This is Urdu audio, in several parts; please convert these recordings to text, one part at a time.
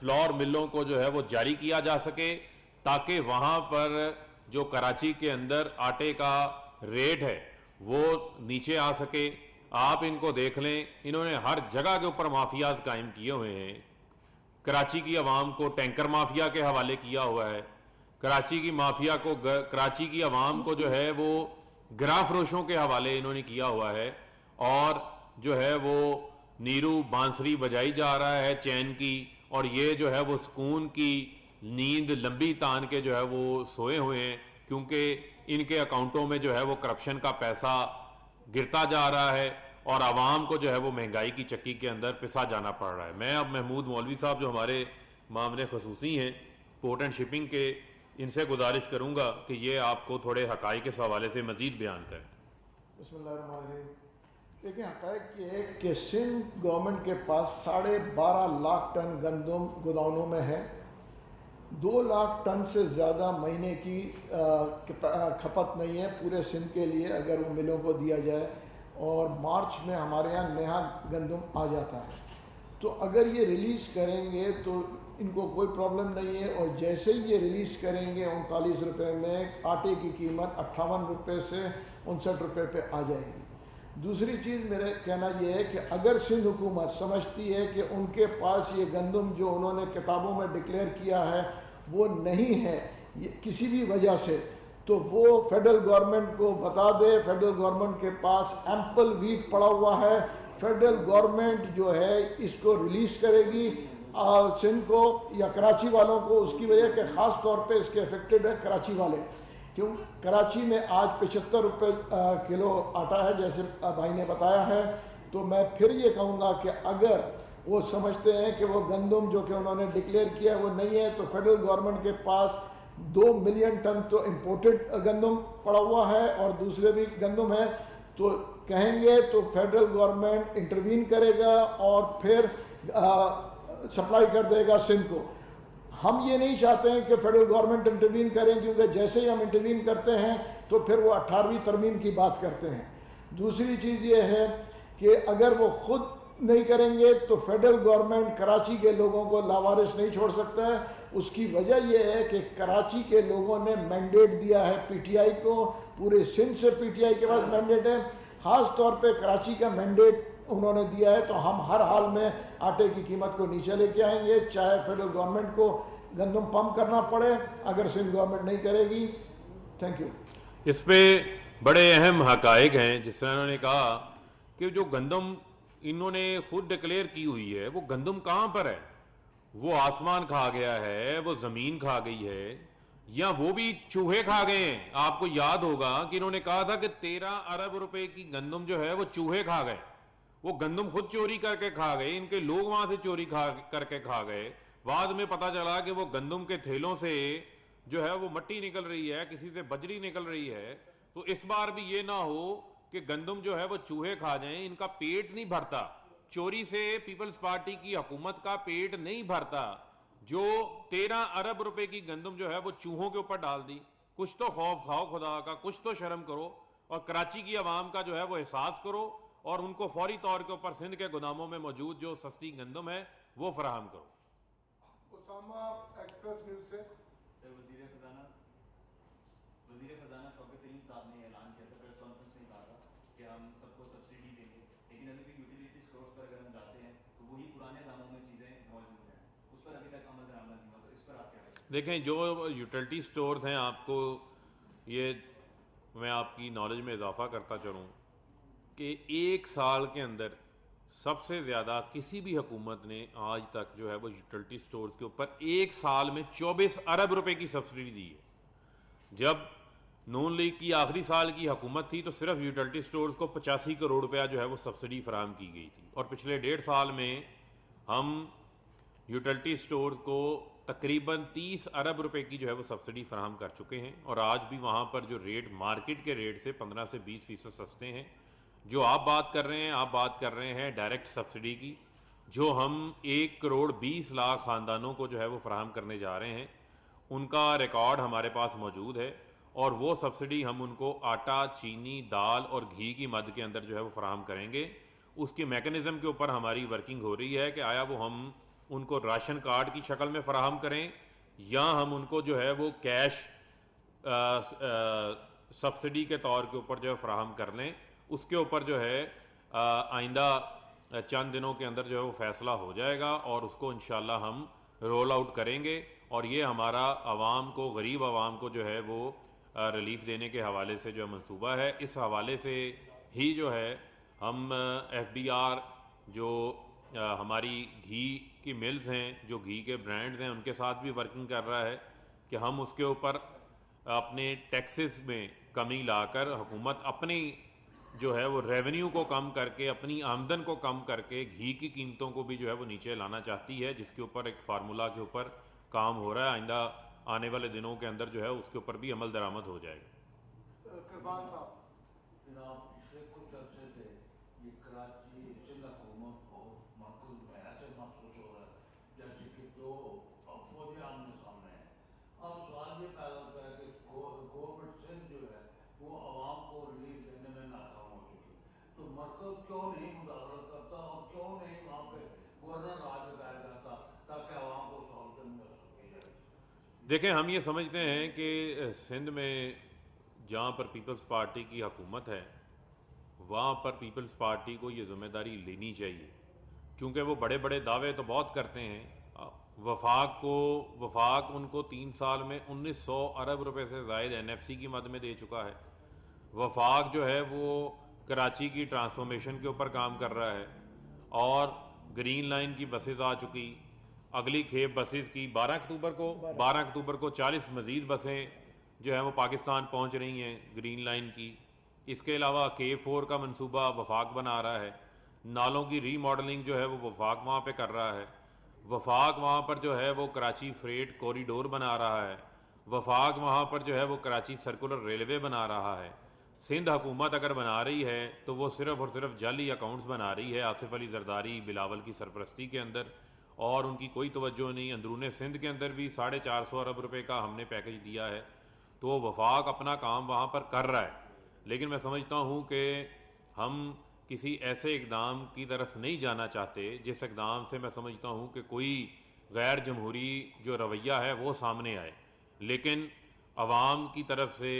فلور ملوں کو جو ہے وہ جاری کیا جا سکے تاکہ وہاں پر جو کراچی کے اندر آٹے کا ریٹ ہے وہ نیچے آ سکے. آپ ان کو دیکھ لیں, انہوں نے ہر جگہ کے اوپر مافیاز قائم کیے ہوئے ہیں. کراچی کی عوام کو ٹینکر مافیا کے حوالے کیا ہوا ہے, کراچی کی مافیا کو, کراچی کی عوام کو جو ہے وہ گراں فروشوں کے حوالے انہوں نے کیا ہوا ہے, اور جو ہے وہ نیرو بانسری بجائی جا رہا ہے چین کی, اور یہ جو ہے وہ سکون کی نیند لمبی تان کے جو ہے وہ سوئے ہوئے ہیں, کیونکہ ان کے اکاؤنٹوں میں جو ہے وہ کرپشن کا پیسہ گرتا جا رہا ہے اور عوام کو جو ہے وہ مہنگائی کی چکی کے اندر پسا جانا پڑ رہا ہے. میں اب محمود مولوی صاحب جو ہمارے معاملے خصوصی ہیں پورٹ اینڈ شپنگ کے, ان سے گزارش کروں گا کہ یہ آپ کو تھوڑے حقائق اس حوالے سے مزید بیان کریں. بسم اللہ الرحمن الرحیم. دیکھیں, حقائق یہ ہے کہ سندھ گورنمنٹ کے پاس 12.5 لاکھ ٹن گندم گوداؤنوں میں ہے. 2 لاکھ ٹن سے زیادہ مہینے کی کھپت نہیں ہے پورے سندھ کے لیے اگر وہ ملوں کو دیا جائے, اور مارچ میں ہمارے یہاں نیا گندم آ جاتا ہے. تو اگر یہ ریلیز کریں گے تو ان کو کوئی پرابلم نہیں ہے, اور جیسے ہی یہ ریلیز کریں گے 39 روپے میں, آٹے کی قیمت 58 روپے سے 59 روپے پہ آ جائے گی. دوسری چیز میرا کہنا یہ ہے کہ اگر سندھ حکومت سمجھتی ہے کہ ان کے پاس یہ گندم جو انہوں نے کتابوں میں ڈکلیئر کیا ہے وہ نہیں ہے کسی بھی وجہ سے, تو وہ فیڈرل گورنمنٹ کو بتا دے. فیڈرل گورنمنٹ کے پاس ایمپل ویٹ پڑا ہوا ہے, فیڈرل گورنمنٹ جو ہے اس کو ریلیز کرے گی سندھ کو یا کراچی والوں کو, اس کی وجہ کہ خاص طور پہ اس کے افیکٹڈ ہے کراچی والے, کیوں کراچی میں آج 75 روپے کلو آٹا ہے جیسے بھائی نے بتایا ہے. تو میں پھر یہ کہوں گا کہ اگر وہ سمجھتے ہیں کہ وہ گندم جو کہ انہوں نے ڈکلیئر کیا ہے وہ نہیں ہے, تو فیڈرل گورنمنٹ کے پاس 2 ملین ٹن تو امپورٹڈ گندم پڑا ہوا ہے اور دوسرے بھی گندم ہے. تو کہیں گے تو فیڈرل گورنمنٹ انٹروین کرے گا اور پھر سپلائی کر دے گا سندھ کو. ہم یہ نہیں چاہتے ہیں کہ فیڈرل گورنمنٹ انٹروین کریں, کیونکہ جیسے ہی ہم انٹروین کرتے ہیں تو پھر وہ 18ویں ترمیم کی بات کرتے ہیں. دوسری چیز یہ ہے کہ اگر وہ خود نہیں کریں گے تو فیڈرل گورنمنٹ کراچی کے لوگوں کو لاوارث نہیں چھوڑ سکتا ہے. اس کی وجہ یہ ہے کہ کراچی کے لوگوں نے مینڈیٹ دیا ہے پی ٹی آئی کو, پورے سندھ سے پی ٹی آئی کے پاس مینڈیٹ ہے, خاص طور پہ کراچی کا مینڈیٹ انہوں نے دیا ہے. تو ہم ہر حال میں آٹے کی قیمت کو نیچے لے کے آئیں گے, چاہے فیڈرل گورنمنٹ کو گندم پمپ کرنا پڑے اگر سندھ گورنمنٹ نہیں کرے گی. Thank you. اس پہ بڑے اہم حقائق ہیں, جس طرح انہوں نے کہا کہ جو گندم انہوں نے خود ڈکلیئر کی ہوئی ہے وہ گندم کہاں پر ہے, وہ آسمان کھا گیا ہے, وہ زمین کھا گئی ہے, یا وہ بھی چوہے کھا گئے ہیں. آپ کو یاد ہوگا کہ انہوں نے کہا تھا کہ 13 ارب روپے کی گندم جو ہے وہ چوہے کھا گئے. وہ گندم خود چوری کر کے کھا گئے, ان کے لوگ وہاں سے چوری کر کے کھا گئے. بعد میں پتا چلا کہ وہ گندم کے تھیلوں سے جو ہے وہ مٹی نکل رہی ہے, کسی سے بجری نکل رہی ہے. تو اس بار بھی یہ نہ ہو کہ گندم جو ہے وہ چوہے کھا جائیں. ان کا پیٹ نہیں بھرتا, چوری سے پیپلز پارٹی کی حکومت کا پیٹ نہیں بھرتا. جو 13 ارب روپے کی گندم جو ہے وہ چوہوں کے اوپر ڈال دی. کچھ تو خوف کھاؤ خدا کا, کچھ تو شرم کرو, اور کراچی کی عوام کا جو ہے وہ احساس کرو, اور ان کو فوری طور کے اوپر سندھ کے گوداموں میں موجود جو سستی گندم ہے وہ فراہم کرو. اسامہ ایکسپریس نیوز سے. سر, وزیر خزانہ شوکت علیم صاحب نے اعلان کیا تھا, پریس کانفرنس میں کہا تھا کہ ہم سب کو سبسڈی دیں گے, لیکن ابھی بھی یوٹیلیٹی اسٹورز پر اگر ہم جاتے ہیں تو وہی پرانے داموں میں چیزیں موجود ہیں, اس پر ابھی تک عمل درآمد نہیں ہوا. تو اس پر آپ کیا کہیں گے؟ دیکھیں, جو یوٹیلٹی سٹورز ہیں, آپ کو یہ میں آپ کی نالج میں اضافہ کرتا چلوں کہ 1 سال کے اندر سب سے زیادہ کسی بھی حکومت نے آج تک جو ہے وہ یوٹیلٹی سٹورز کے اوپر 1 سال میں 24 ارب روپے کی سبسڈی دی ہے. جب نون لیگ کی آخری سال کی حکومت تھی تو صرف یوٹیلٹی سٹورز کو 85 کروڑ روپیہ جو ہے وہ سبسڈی فراہم کی گئی تھی, اور پچھلے 1.5 سال میں ہم یوٹیلٹی سٹورز کو تقریباً 30 ارب روپے کی جو ہے وہ سبسڈی فراہم کر چکے ہیں, اور آج بھی وہاں پر جو ریٹ مارکیٹ کے ریٹ سے 15 سے 20% سستے ہیں. جو آپ بات کر رہے ہیں, آپ بات کر رہے ہیں ڈائریکٹ سبسڈی کی, جو ہم 1 کروڑ 20 لاکھ خاندانوں کو جو ہے وہ فراہم کرنے جا رہے ہیں. ان کا ریکارڈ ہمارے پاس موجود ہے, اور وہ سبسڈی ہم ان کو آٹا, چینی, دال اور گھی کی مد کے اندر جو ہے وہ فراہم کریں گے. اس کے میکنزم کے اوپر ہماری ورکنگ ہو رہی ہے کہ آیا وہ ہم ان کو راشن کارڈ کی شکل میں فراہم کریں یا ہم ان کو جو ہے وہ کیش سبسڈی کے طور کے اوپر جو ہے فراہم کر لیں. اس کے اوپر جو ہے آئندہ چند دنوں کے اندر جو ہے وہ فیصلہ ہو جائے گا اور اس کو انشاءاللہ ہم رول آؤٹ کریں گے. اور یہ ہمارا عوام کو, غریب عوام کو جو ہے وہ ریلیف دینے کے حوالے سے جو ہے منصوبہ ہے. اس حوالے سے ہی جو ہے ہم ایف بی آر جو ہماری گھی کی ملز ہیں, جو گھی کے برانڈز ہیں, ان کے ساتھ بھی ورکنگ کر رہا ہے کہ ہم اس کے اوپر اپنے ٹیکسز میں کمی لا کر حکومت اپنی جو ہے وہ ریونیو کو کم کر کے, اپنی آمدن کو کم کر کے گھی کی قیمتوں کو بھی جو ہے وہ نیچے لانا چاہتی ہے, جس کے اوپر ایک فارمولہ کے اوپر کام ہو رہا ہے. آئندہ آنے والے دنوں کے اندر جو ہے اس کے اوپر بھی عمل درآمد ہو جائے گا. قربان صاحب جناب پچھلے کچھ عرصے سے یہ کراچی سندھ حکومت کو مرکز میں ایسے محسوس ہو رہا ہے جیسے کہ دو فوجیں آمنے سامنے ہیں. اب سوال یہ پیدا ہوتا ہے کہ گورنمنٹ سندھ جو ہے وہ عوام کو ریلیف دینے میں ناکام ہو چکی, تو مرکز کیوں نہیں مداخلت کرتا اور کیوں نہیں وہاں پہ گورنر راج لگایا جاتا تاکہ عوام کو سہولتیں میسر کی جائے. دیکھیں, ہم یہ سمجھتے ہیں کہ سندھ میں جہاں پر پیپلز پارٹی کی حکومت ہے وہاں پر پیپلز پارٹی کو یہ ذمہ داری لینی چاہیے, چونکہ وہ بڑے بڑے دعوے تو بہت کرتے ہیں. وفاق ان کو 3 سال میں 1900 ارب روپے سے زائد این ایف سی کی مد میں دے چکا ہے. وفاق جو ہے وہ کراچی کی ٹرانسفارمیشن کے اوپر کام کر رہا ہے اور گرین لائن کی بسز آ چکی. اگلی کھیپ بسز کی 12 اکتوبر کو 40 مزید بسیں جو ہیں وہ پاکستان پہنچ رہی ہیں گرین لائن کی. اس کے علاوہ K4 کا منصوبہ وفاق بنا رہا ہے. نالوں کی ری ماڈلنگ جو ہے وہ وفاق وہاں پہ کر رہا ہے. وفاق وہاں پر جو ہے وہ کراچی فریٹ کوریڈور بنا رہا ہے. وفاق وہاں پر جو ہے وہ کراچی سرکولر ریلوے بنا رہا ہے. سندھ حکومت اگر بنا رہی ہے تو وہ صرف اور صرف جعلی اکاؤنٹس بنا رہی ہے آصف علی زرداری, بلاول کی سرپرستی کے اندر, اور ان کی کوئی توجہ نہیں. اندرون سندھ کے اندر بھی 450 ارب روپے کا ہم نے پیکج دیا ہے, تو وفاق اپنا کام وہاں پر کر رہا ہے. لیکن میں سمجھتا ہوں کہ ہم کسی ایسے اقدام کی طرف نہیں جانا چاہتے جس اقدام سے میں سمجھتا ہوں کہ کوئی غیر جمہوری جو رویہ ہے وہ سامنے آئے. لیکن عوام کی طرف سے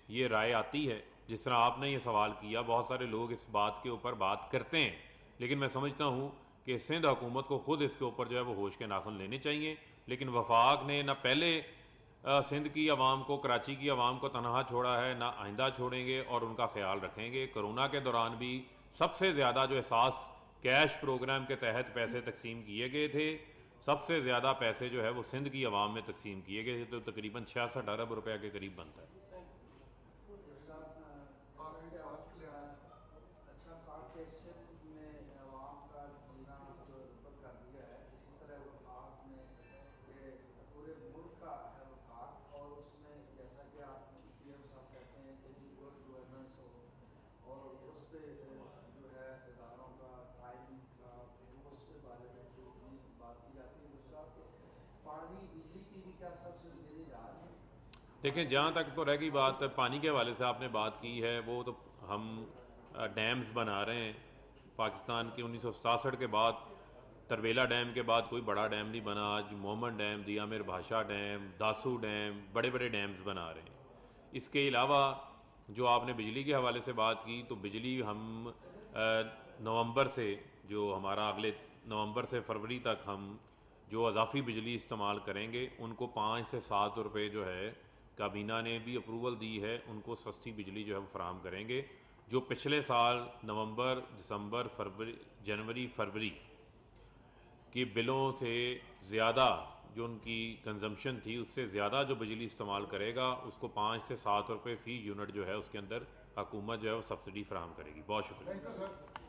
یہ رائے آتی ہے, جس طرح آپ نے یہ سوال کیا, بہت سارے لوگ اس بات کے اوپر بات کرتے ہیں, لیکن میں سمجھتا ہوں کہ سندھ حکومت کو خود اس کے اوپر جو ہے وہ ہوش کے ناخن لینے چاہیے. لیکن وفاق نے نہ پہلے سندھ کی عوام کو, کراچی کی عوام کو تنہا چھوڑا ہے, نہ آئندہ چھوڑیں گے اور ان کا خیال رکھیں گے. کرونا کے دوران بھی سب سے زیادہ جو احساس کیش پروگرام کے تحت پیسے تقسیم کیے گئے تھے, سب سے زیادہ پیسے جو ہے وہ سندھ کی عوام میں تقسیم کیے گئے تھے, تو تقریباً 66 ارب روپے کے قریب بنتا ہے. اچھا کہا کہ سندھ میں عوام کا جینا بند کر دیا ہے, اسی طرح وفاق نے پورے ملک کا ہے وفاق, اور اس میں جیسا کہ آپ پی ایم صاحب کہتے ہیں کہ جی گڈ گورننس ہو اور اس پہ جو ہے اداروں کا ٹائم کا اس کے بارے میں جو بات کی جاتی ہے. دوسرا کہ پانی بجلی کی بھی کیا سبسڈی دینے جا رہے ہیں. دیکھیں, جہاں تک تو رہ گئی بات پانی کے حوالے سے آپ نے بات کی ہے, وہ تو ہم ڈیمز بنا رہے ہیں. پاکستان کے 1967 کے بعد تربیلا ڈیم کے بعد کوئی بڑا ڈیم نہیں بنا. آج مومن ڈیم, دیا میر بھاشا ڈیم, داسو ڈیم, بڑے بڑے ڈیمز بنا رہے ہیں. اس کے علاوہ جو آپ نے بجلی کے حوالے سے بات کی, تو بجلی ہم نومبر سے, جو ہمارا اگلے نومبر سے فروری تک ہم جو اضافی بجلی استعمال کریں گے ان کو 5 سے 7 روپے جو ہے کابینہ نے بھی اپروول دی ہے, ان کو سستی بجلی جو ہے وہ فراہم کریں گے. جو پچھلے سال نومبر, دسمبر, جنوری, فروری کی بلوں سے زیادہ جو ان کی کنزمپشن تھی اس سے زیادہ جو بجلی استعمال کرے گا اس کو 5 سے 7 روپے فی یونٹ جو ہے اس کے اندر حکومت جو ہے وہ سبسڈی فراہم کرے گی. بہت شکریہ.